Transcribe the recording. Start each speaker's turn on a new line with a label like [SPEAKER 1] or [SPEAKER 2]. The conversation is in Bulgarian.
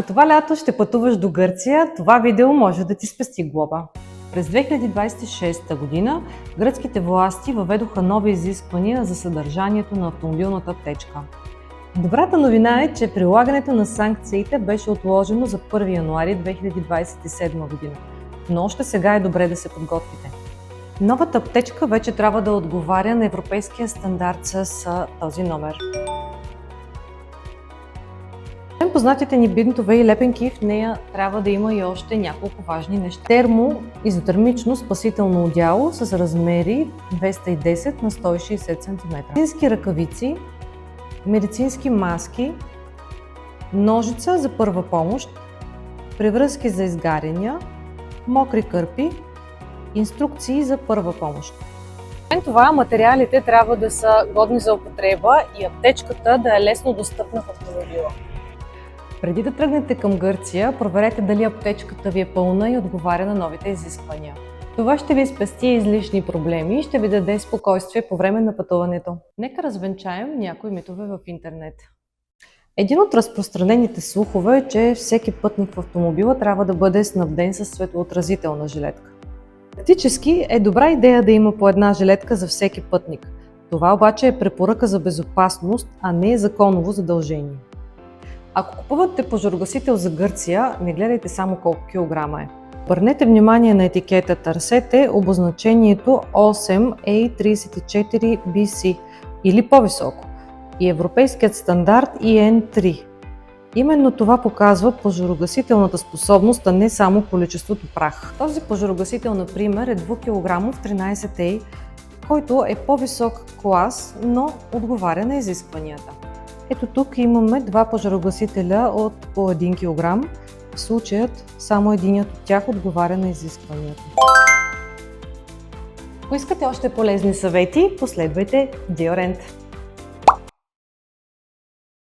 [SPEAKER 1] Ако това лято ще пътуваш до Гърция, това видео може да ти спести глоба. През 2026 година гръцките власти въведоха нови изисквания за съдържанието на автомобилната аптечка. Добрата новина е, че прилагането на санкциите беше отложено за 1 януари 2027 година, но още сега е добре да се подготвите. Новата аптечка вече трябва да отговаря на европейския стандарт с този номер. Познатите ни бинтове и лепенки, в нея трябва да има и още няколко важни неща. Термоизотермично спасително одеяло с размери 210 на 160 см. Медицински ръкавици, медицински маски, ножица за първа помощ, превръзки за изгаряния, мокри кърпи, инструкции за първа помощ. Освен това, материалите трябва да са годни за употреба и аптечката да е лесно достъпна в автомобила. Преди да тръгнете към Гърция, проверете дали аптечката ви е пълна и отговаря на новите изисквания. Това ще ви спести излишни проблеми и ще ви даде спокойствие по време на пътуването. Нека развенчаем някои митове в интернет. Един от разпространените слухове е, че всеки пътник в автомобила трябва да бъде снабден с светлоотразителна жилетка. Практически е добра идея да има по една жилетка за всеки пътник. Това обаче е препоръка за безопасност, а не е законово задължение. Ако купувате пожарогасител за Гърция, не гледайте само колко килограма е. Обърнете внимание на етикета, търсете обозначението 8A34BC или по-високо и европейският стандарт EN3. Именно това показва пожарогасителната способност, а не само количеството прах. Този пожарогасител, например, е 2 кг 13A, който е по-висок клас, но отговаря на изискванията. Ето тук имаме два пожарогасителя от по 1 кг. В случаят само единият от тях отговаря на изискванията. Ако искате още полезни съвети, последвайте Диорент.